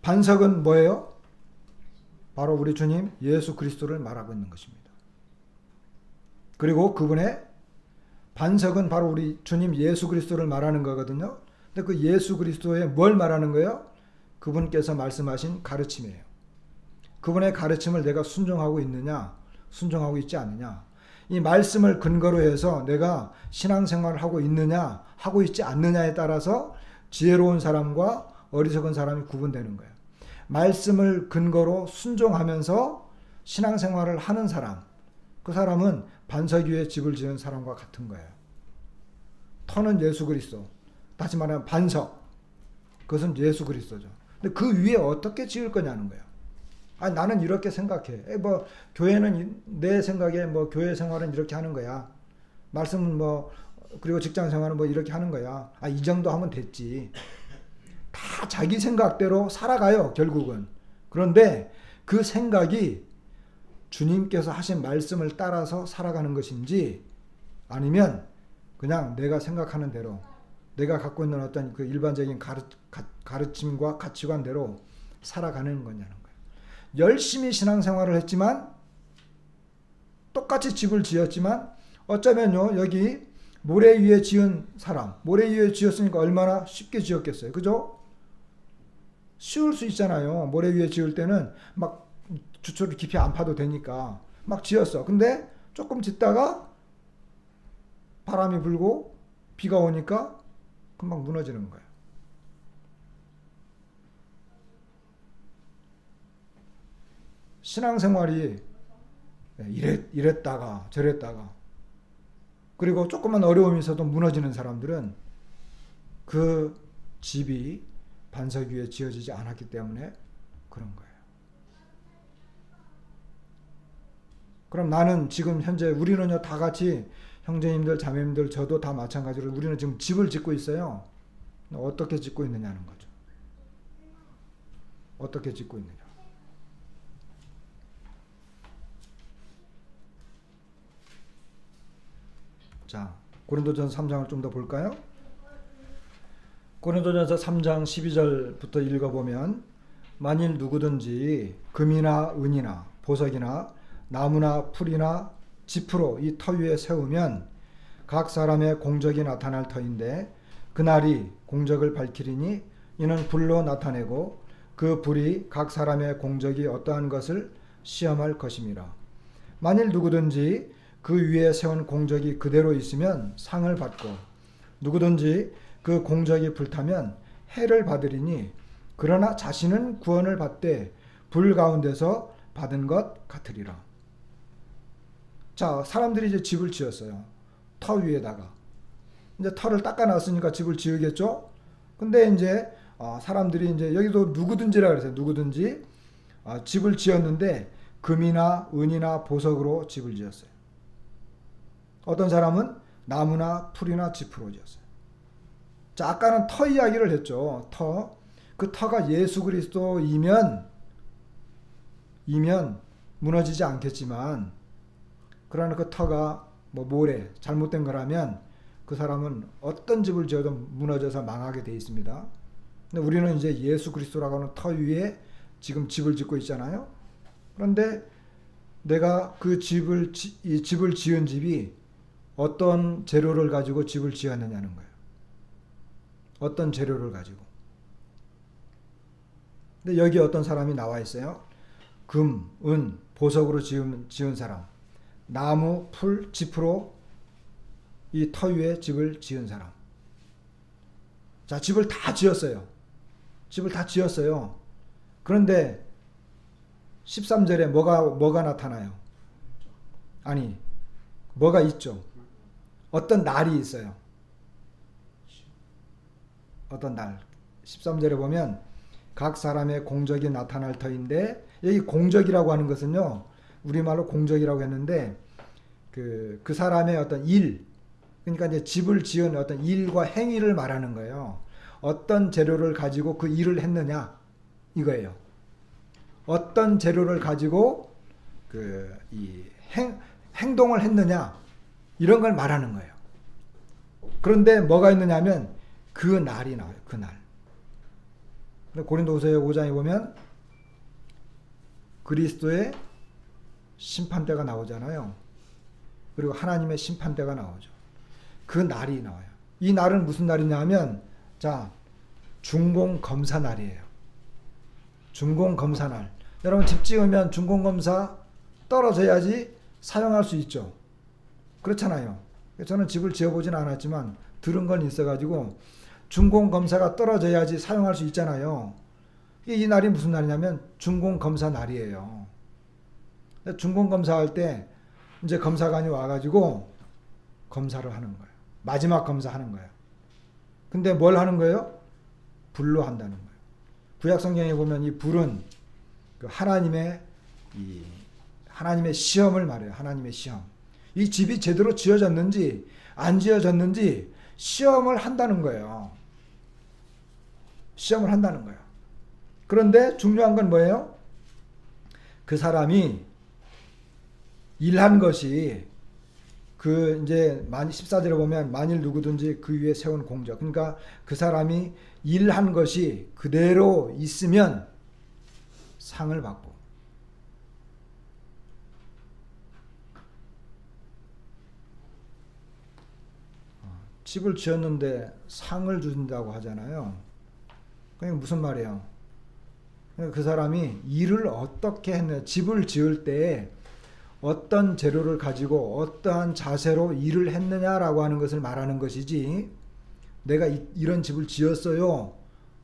A: 반석은 뭐예요? 바로 우리 주님 예수 그리스도를 말하고 있는 것입니다. 그리고 그분의 반석은 바로 우리 주님 예수 그리스도를 말하는 거거든요. 근데 그 예수 그리스도에 뭘 말하는 거예요? 그분께서 말씀하신 가르침이에요. 그분의 가르침을 내가 순종하고 있느냐, 순종하고 있지 않느냐. 이 말씀을 근거로 해서 내가 신앙생활을 하고 있느냐, 하고 있지 않느냐에 따라서 지혜로운 사람과 어리석은 사람이 구분되는 거예요. 말씀을 근거로 순종하면서 신앙생활을 하는 사람, 그 사람은 반석 위에 집을 지은 사람과 같은 거예요. 터는 예수 그리스도. 다시 말하면 반석. 그것은 예수 그리스도죠. 근데 그 위에 어떻게 지을 거냐는 거예요. 아, 나는 이렇게 생각해. 교회는 내 생각에 교회 생활은 이렇게 하는 거야. 말씀은 그리고 직장 생활은 이렇게 하는 거야. 아, 이 정도 하면 됐지. 다 자기 생각대로 살아가요, 결국은. 그런데 그 생각이 주님께서 하신 말씀을 따라서 살아가는 것인지 아니면 그냥 내가 생각하는 대로 내가 갖고 있는 어떤 그 일반적인 가르침과 가치관대로 살아가는 거냐는 거예요. 열심히 신앙생활을 했지만 똑같이 집을 지었지만 어쩌면요 여기 모래 위에 지은 사람 모래 위에 지었으니까 얼마나 쉽게 지었겠어요. 그죠? 쉬울 수 있잖아요. 모래 위에 지을 때는 막 주초를 깊이 안 파도 되니까 막 지었어. 근데 조금 짓다가 바람이 불고 비가 오니까 금방 무너지는 거예요. 신앙생활이 이랬다가 저랬다가 그리고 조금만 어려움이 있어도 무너지는 사람들은 그 집이 반석 위에 지어지지 않았기 때문에 그런 거예요. 그럼 나는 지금 현재 우리는요 다 같이 형제님들 자매님들 저도 다 마찬가지로 우리는 지금 집을 짓고 있어요. 어떻게 짓고 있느냐는 거죠. 어떻게 짓고 있느냐. 자, 고린도전서 3장을 좀 더 볼까요? 고린도전서 3장 12절부터 읽어보면 만일 누구든지 금이나 은이나 보석이나 나무나 풀이나 지프로 이 터 위에 세우면 각 사람의 공적이 나타날 터인데 그날이 공적을 밝히리니 이는 불로 나타내고 그 불이 각 사람의 공적이 어떠한 것을 시험할 것임이라. 만일 누구든지 그 위에 세운 공적이 그대로 있으면 상을 받고 누구든지 그 공적이 불타면 해를 받으리니 그러나 자신은 구원을 받되 불 가운데서 받은 것 같으리라. 자, 사람들이 이제 집을 지었어요. 터 위에다가. 이제 터를 닦아놨으니까 집을 지으겠죠? 근데 이제 사람들이 이제 여기도 누구든지라 그랬어요. 누구든지 집을 지었는데 금이나 은이나 보석으로 집을 지었어요. 어떤 사람은 나무나 풀이나 지프로 지었어요. 자, 아까는 터 이야기를 했죠. 터. 그 터가 예수 그리스도이면 무너지지 않겠지만, 그러나 그 터가 모래, 잘못된 거라면 그 사람은 어떤 집을 지어도 무너져서 망하게 돼 있습니다. 근데 우리는 이제 예수 그리스도라고 하는 터 위에 지금 집을 짓고 있잖아요. 그런데 내가 그 집을 지은 집이 어떤 재료를 가지고 집을 지었느냐는 거예요. 어떤 재료를 가지고. 근데 여기 어떤 사람이 나와 있어요. 금, 은, 보석으로 지은 사람. 나무, 풀, 지프로 이 터 위에 집을 지은 사람. 자, 집을 다 지었어요. 집을 다 지었어요. 그런데 13절에 뭐가 나타나요? 아니, 뭐가 있죠? 어떤 날이 있어요. 어떤 날. 13절에 보면 각 사람의 공적이 나타날 터인데, 여기 공적이라고 하는 것은요, 우리말로 공적이라고 했는데 그 사람의 어떤 일, 그러니까 이제 집을 지은 어떤 일과 행위를 말하는 거예요. 어떤 재료를 가지고 그 일을 했느냐 이거예요. 어떤 재료를 가지고 이 행동을 했느냐 이런 걸 말하는 거예요. 그런데 뭐가 있느냐면 그 날이 나와요. 그 날. 고린도후서 5장에 보면 그리스도의 심판대가 나오잖아요. 그리고 하나님의 심판대가 나오죠. 그 날이 나와요. 이 날은 무슨 날이냐면, 자, 준공검사 날이에요. 준공검사 날. 여러분 집 지으면 준공검사 떨어져야지 사용할 수 있죠. 그렇잖아요. 저는 집을 지어보진 않았지만 들은 건 있어가지고 준공검사가 떨어져야지 사용할 수 있잖아요. 이 날이 무슨 날이냐면 준공검사 날이에요. 준공검사할 때 이제 검사관이 와가지고 검사를 하는 거예요. 마지막 검사하는 거예요. 근데 뭘 하는 거예요? 불로 한다는 거예요. 구약성경에 보면 이 불은 하나님의 시험을 말해요. 하나님의 시험. 이 집이 제대로 지어졌는지 안 지어졌는지 시험을 한다는 거예요. 시험을 한다는 거예요. 그런데 중요한 건 뭐예요? 그 사람이 일한 것이 이제 14절에 보면 만일 누구든지 그 위에 세운 공적, 그러니까 그 사람이 일한 것이 그대로 있으면 상을 받고, 집을 지었는데 상을 준다고 하잖아요. 그게 무슨 말이에요? 그 사람이 일을 어떻게 했느냐, 집을 지을 때 어떤 재료를 가지고 어떠한 자세로 일을 했느냐라고 하는 것을 말하는 것이지, 내가 이런 집을 지었어요,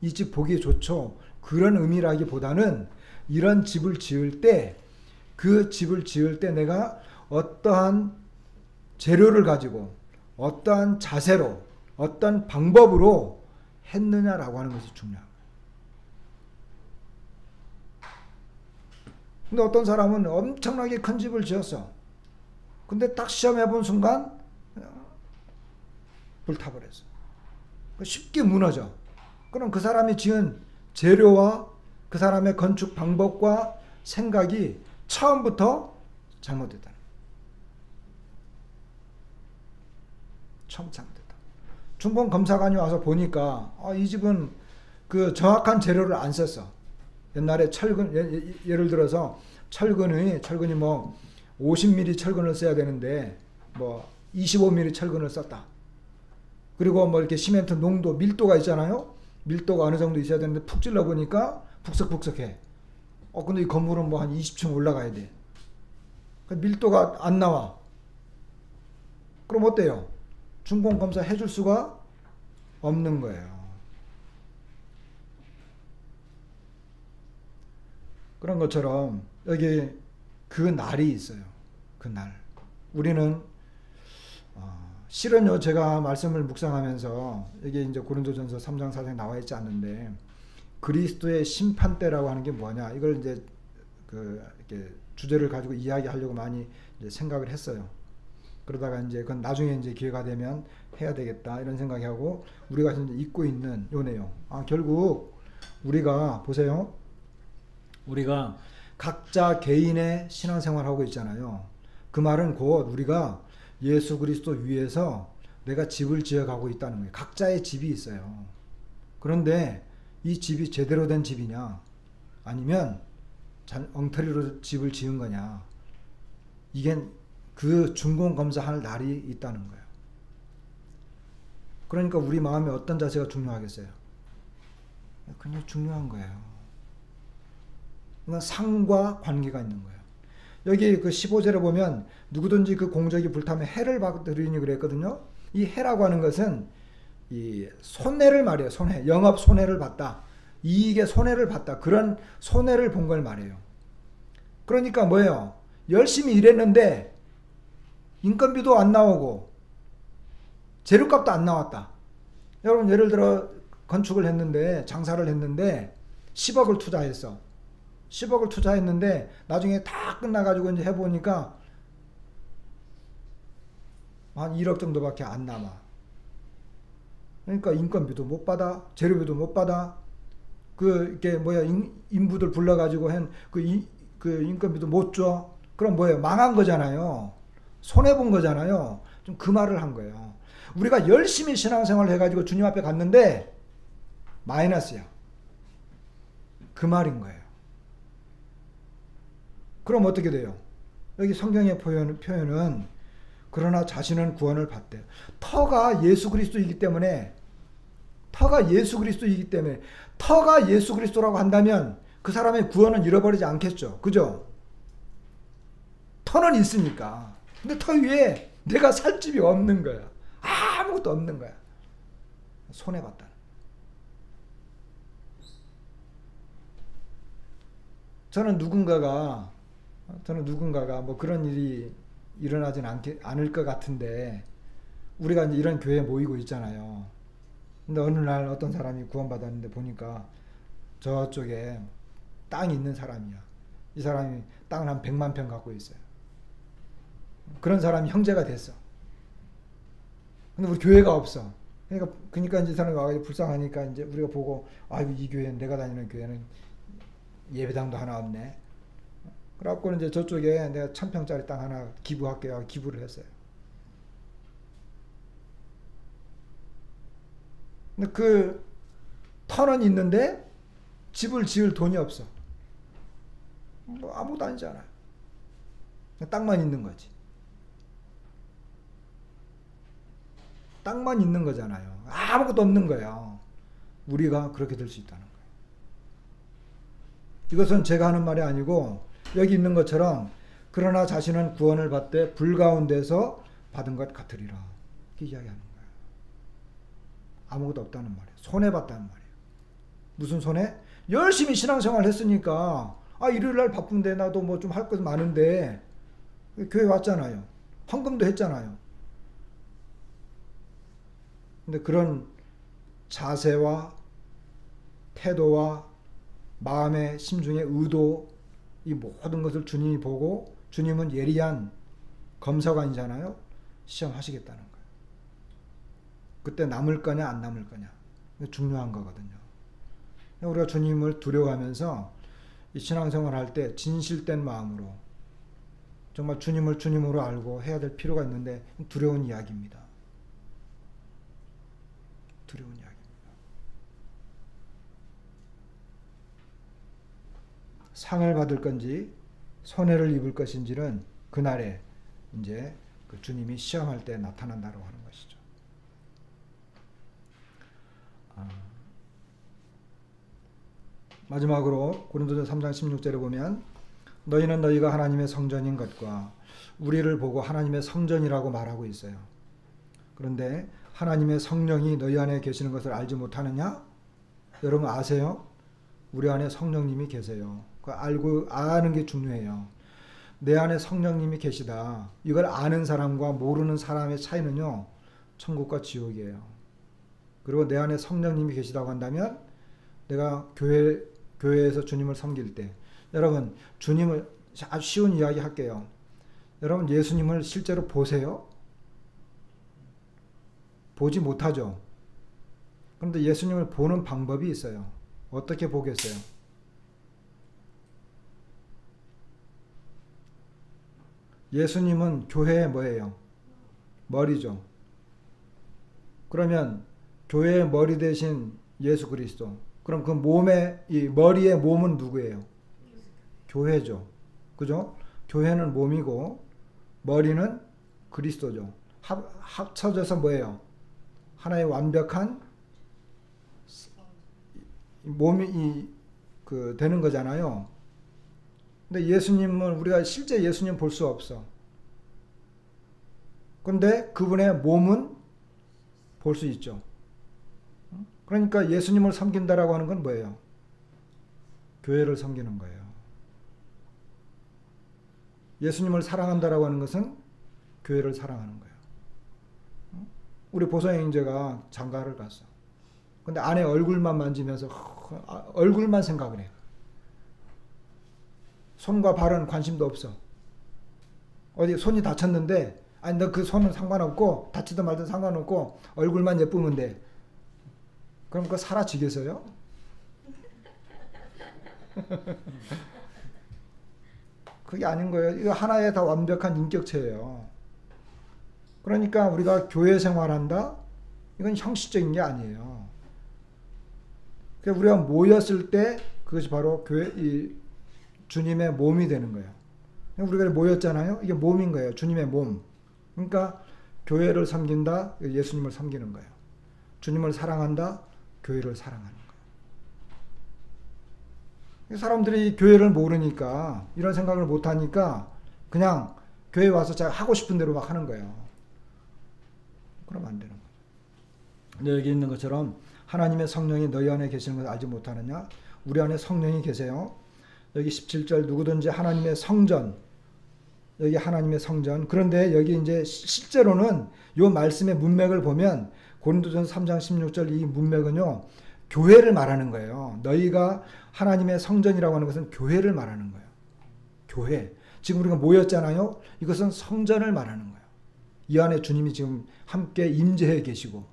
A: 이 집 보기 좋죠, 그런 의미라기보다는 이런 집을 지을 때, 그 집을 지을 때 내가 어떠한 재료를 가지고 어떠한 자세로 어떤 방법으로 했느냐라고 하는 것이 중요합니다. 근데 어떤 사람은 엄청나게 큰 집을 지었어. 근데 딱 시험해 본 순간 불타버렸어. 쉽게 무너져. 그럼 그 사람이 지은 재료와 그 사람의 건축 방법과 생각이 처음부터 잘못됐다. 처음 잘못됐다. 중공 검사관이 와서 보니까 이 집은 그 정확한 재료를 안 썼어. 옛날에 철근, 예를 들어서 철근이 50mm 철근을 써야 되는데 뭐 25mm 철근을 썼다. 그리고 뭐 이렇게 시멘트 농도, 밀도가 있잖아요. 밀도가 어느 정도 있어야 되는데 푹 찔러 보니까 북석북석해. 근데 이 건물은 뭐 한 20층 올라가야 돼. 밀도가 안 나와. 그럼 어때요? 준공검사 해줄 수가 없는 거예요. 그런 것처럼 여기 그 날이 있어요. 그 날. 우리는 실은요, 제가 말씀을 묵상하면서 이게 이제 고린도전서 3장 4장에 나와 있지 않는데 그리스도의 심판 때라고 하는 게 뭐냐, 이걸 이제 이렇게 주제를 가지고 이야기하려고 많이 이제 생각을 했어요. 그러다가 이제 그건 나중에 이제 기회가 되면 해야 되겠다 이런 생각이 하고, 우리가 이제 잊고 있는 요 내용. 결국 우리가 보세요. 우리가 각자 개인의 신앙생활 하고 있잖아요. 그 말은 곧 우리가 예수 그리스도 위에서 내가 집을 지어가고 있다는 거예요. 각자의 집이 있어요. 그런데 이 집이 제대로 된 집이냐, 아니면 엉터리로 집을 지은 거냐, 이게 그 준공검사할 날이 있다는 거예요. 그러니까 우리 마음에 어떤 자세가 중요하겠어요? 그냥 중요한 거예요. 그건 상과 관계가 있는 거예요. 여기 그 15절에 보면 누구든지 그 공적이 불타면 해를 받으리니 그랬거든요. 이 해라고 하는 것은 이 손해를 말해요. 손해. 영업 손해를 봤다. 이익의 손해를 봤다. 그런 손해를 본 걸 말해요. 그러니까 뭐예요? 열심히 일했는데 인건비도 안 나오고 재료값도 안 나왔다. 여러분, 예를 들어 건축을 했는데, 장사를 했는데 10억을 투자했어. 10억을 투자했는데 나중에 다 끝나가지고 이제 해보니까 한 1억 정도밖에 안 남아. 그러니까 인건비도 못 받아, 재료비도 못 받아, 이게 인부들 불러가지고 그 인건비도 못 줘. 그럼 뭐예요? 망한 거잖아요. 손해본 거잖아요. 좀 그 말을 한 거예요. 우리가 열심히 신앙생활을 해가지고 주님 앞에 갔는데 마이너스야. 그 말인 거예요. 그럼 어떻게 돼요? 여기 성경의 표현은 그러나 자신은 구원을 받대요. 터가 예수 그리스도이기 때문에, 터가 예수 그리스도라고 한다면 그 사람의 구원은 잃어버리지 않겠죠. 그죠? 터는 있으니까. 근데 터 위에 내가 살 집이 없는 거야. 아무것도 없는 거야. 손해봤다. 저는 누군가가 뭐 그런 일이 일어나진 않을 것 같은데, 우리가 이제 이런 교회에 모이고 있잖아요. 근데 어느 날 어떤 사람이 구원받았는데 보니까 저쪽에 땅이 있는 사람이야. 이 사람이 땅을 한 100만 평 갖고 있어요. 그런 사람이 형제가 됐어. 근데 우리 교회가 없어. 그러니까 이제 이 사람이 와가지고 불쌍하니까 이제 우리가 보고, 아이고, 이 교회는, 내가 다니는 교회는 예배당도 하나 없네. 그래갖고 이제 저쪽에 내가 1000평짜리 땅 하나 기부할게요. 기부를 했어요. 근데 그 터는 있는데 집을 지을 돈이 없어. 뭐 아무것도 아니잖아요. 땅만 있는 거지. 땅만 있는 거잖아요. 아무것도 없는 거예요. 우리가 그렇게 될 수 있다는 거예요. 이것은 제가 하는 말이 아니고 여기 있는 것처럼, 그러나 자신은 구원을 받되 불가운데서 받은 것 같으리라, 이렇게 이야기하는 거예요. 아무것도 없다는 말이에요. 손해봤다는 말이에요. 무슨 손해? 열심히 신앙생활 했으니까, 일요일날 바쁜데 나도 뭐 좀 할 것 많은데 교회 왔잖아요. 헌금도 했잖아요. 근데 그런 자세와 태도와 마음의 심중의 의도, 이 모든 것을 주님이 보고, 주님은 예리한 검사관이잖아요. 시험하시겠다는 거예요. 그때 남을 거냐 안 남을 거냐, 중요한 거거든요. 우리가 주님을 두려워하면서 이 신앙생활 할 때 진실된 마음으로 정말 주님을 주님으로 알고 해야 될 필요가 있는데, 두려운 이야기입니다. 두려운 이야기입니다. 상을 받을 건지 손해를 입을 것인지는 그날에 이제 그 주님이 시험할 때 나타난다고 하는 것이죠. 마지막으로 고린도전서 3장 16절에 보면 너희는 너희가 하나님의 성전인 것과 우리를 보고 하나님의 성전이라고 말하고 있어요. 그런데 하나님의 성령이 너희 안에 계시는 것을 알지 못하느냐? 여러분 아세요? 우리 안에 성령님이 계세요. 알고 아는 게 중요해요. 내 안에 성령님이 계시다. 이걸 아는 사람과 모르는 사람의 차이는요, 천국과 지옥이에요. 그리고 내 안에 성령님이 계시다고 한다면 내가 교회에서 주님을 섬길 때, 여러분 주님을 아주 쉬운 이야기 할게요. 여러분 예수님을 실제로 보세요? 보지 못하죠. 그런데 예수님을 보는 방법이 있어요. 어떻게 보겠어요? 예수님은 교회의 뭐예요? 머리죠. 그러면 교회의 머리 대신 예수 그리스도. 그럼 그 이 머리의 몸은 누구예요? 교회죠. 그죠? 교회는 몸이고 머리는 그리스도죠. 합쳐져서 뭐예요? 하나의 완벽한 몸이 되는 거잖아요. 근데 예수님은 우리가 실제 예수님 볼 수 없어. 근데 그분의 몸은 볼 수 있죠. 그러니까 예수님을 섬긴다라고 하는 건 뭐예요? 교회를 섬기는 거예요. 예수님을 사랑한다라고 하는 것은 교회를 사랑하는 거예요. 우리 보성 형제가 장가를 갔어. 근데 아내 얼굴만 만지면서 얼굴만 생각을 해. 손과 발은 관심도 없어. 어디 손이 다쳤는데 아니 너 그 손은 상관없고 다치든 말든 상관없고 얼굴만 예쁘면 돼. 그럼 그거 사라지겠어요? 그게 아닌 거예요. 이거 하나의 다 완벽한 인격체예요. 그러니까 우리가 교회 생활한다? 이건 형식적인 게 아니에요. 그러니까 우리가 모였을 때 그것이 바로 이 주님의 몸이 되는 거예요. 우리가 모였잖아요. 이게 몸인 거예요. 주님의 몸. 그러니까 교회를 섬긴다. 예수님을 섬기는 거예요. 주님을 사랑한다. 교회를 사랑하는 거예요. 사람들이 교회를 모르니까 이런 생각을 못하니까 그냥 교회 와서 자기가 하고 싶은 대로 막 하는 거예요. 그러면 안 되는 거죠. 근데 여기 있는 것처럼 하나님의 성령이 너희 안에 계시는 것을 알지 못하느냐? 우리 안에 성령이 계세요. 여기 17절 누구든지 하나님의 성전, 여기 하나님의 성전. 그런데 여기 이제 실제로는 이 말씀의 문맥을 보면 고린도전서 3장 16절 이 문맥은요, 교회를 말하는 거예요. 너희가 하나님의 성전이라고 하는 것은 교회를 말하는 거예요. 교회. 지금 우리가 모였잖아요. 이것은 성전을 말하는 거예요. 이 안에 주님이 지금 함께 임재해 계시고.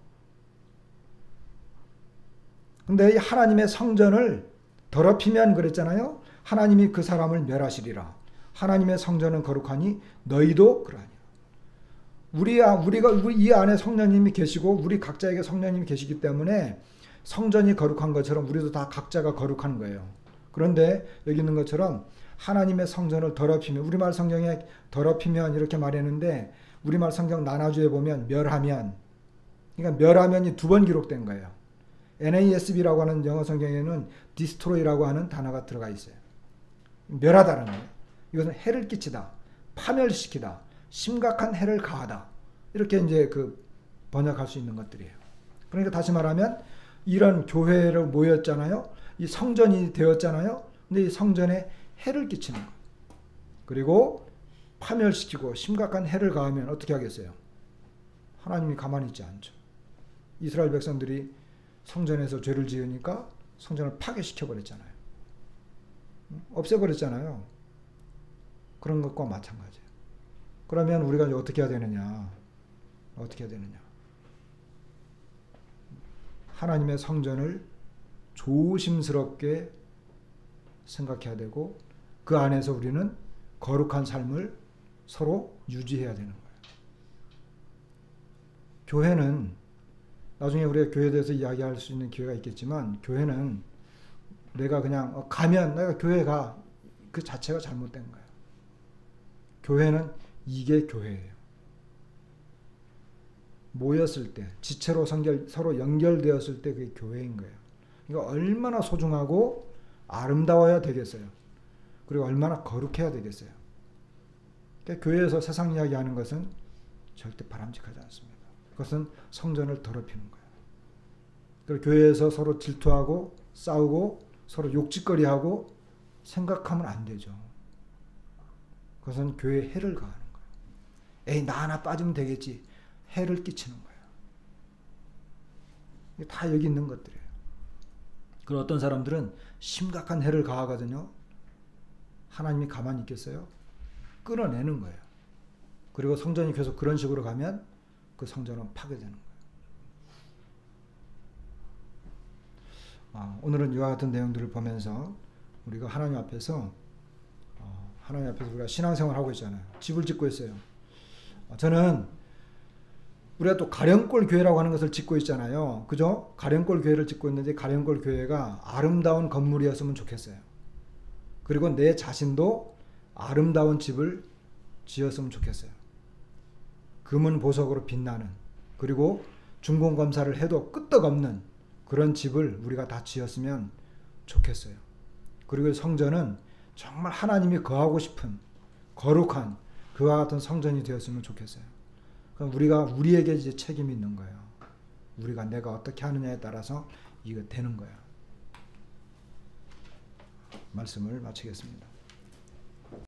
A: 근데 이 하나님의 성전을 더럽히면 그랬잖아요. 하나님이 그 사람을 멸하시리라. 하나님의 성전은 거룩하니 너희도 그러하니라. 우리 이 안에 성령님이 계시고 우리 각자에게 성령님이 계시기 때문에 성전이 거룩한 것처럼 우리도 다 각자가 거룩한 거예요. 그런데 여기 있는 것처럼 하나님의 성전을 더럽히면, 우리말 성경에 더럽히면 이렇게 말했는데 우리말 성경 나눠주에 보면 멸하면, 그러니까 멸하면이 2번 기록된 거예요. NASB라고 하는 영어 성경에는 destroy라고 하는 단어가 들어가 있어요. 멸하다는 거예요. 이것은 해를 끼치다, 파멸시키다, 심각한 해를 가하다. 이렇게 이제 번역할 수 있는 것들이에요. 그러니까 다시 말하면 이런 교회를 모였잖아요. 이 성전이 되었잖아요. 근데 이 성전에 해를 끼치는 거예요. 그리고 파멸시키고 심각한 해를 가하면 어떻게 하겠어요? 하나님이 가만히 있지 않죠. 이스라엘 백성들이 성전에서 죄를 지으니까 성전을 파괴시켜버렸잖아요. 없애버렸잖아요. 그런 것과 마찬가지예요. 그러면 우리가 이제 어떻게 해야 되느냐? 어떻게 해야 되느냐? 하나님의 성전을 조심스럽게 생각해야 되고 그 안에서 우리는 거룩한 삶을 서로 유지해야 되는 거예요. 교회는 나중에 우리가 교회에 대해서 이야기할 수 있는 기회가 있겠지만 교회는 내가 그냥 가면 내가 교회 가 그 자체가 잘못된 거예요. 교회는 이게 교회예요. 모였을 때, 지체로 서로 연결되었을 때 그게 교회인 거예요. 이거 얼마나 소중하고 아름다워야 되겠어요. 그리고 얼마나 거룩해야 되겠어요. 그러니까 교회에서 세상 이야기하는 것은 절대 바람직하지 않습니다. 그것은 성전을 더럽히는 거예요. 그리고 교회에서 서로 질투하고 싸우고 서로 욕짓거리하고 생각하면 안 되죠. 그것은 교회에 해를 가하는 거예요. 에이, 나 하나 빠지면 되겠지. 해를 끼치는 거예요. 이게 다 여기 있는 것들이에요. 그리고 어떤 사람들은 심각한 해를 가하거든요. 하나님이 가만히 있겠어요? 끊어내는 거예요. 그리고 성전이 계속 그런 식으로 가면 그 성전은 파괴되는 거예요. 오늘은 이와 같은 내용들을 보면서 우리가 하나님 앞에서 우리가 신앙생활을 하고 있잖아요. 집을 짓고 있어요. 저는 우리가 또 가령골 교회라고 하는 것을 짓고 있잖아요. 그죠? 가령골 교회를 짓고 있는데 가령골 교회가 아름다운 건물이었으면 좋겠어요. 그리고 내 자신도 아름다운 집을 지었으면 좋겠어요. 금은 보석으로 빛나는, 그리고 중공검사를 해도 끄떡없는 그런 집을 우리가 다 지었으면 좋겠어요. 그리고 성전은 정말 하나님이 거하고 싶은 거룩한 그와 같은 성전이 되었으면 좋겠어요. 그럼 우리에게 이제 책임이 있는 거예요. 내가 어떻게 하느냐에 따라서 이거 되는 거예요. 말씀을 마치겠습니다.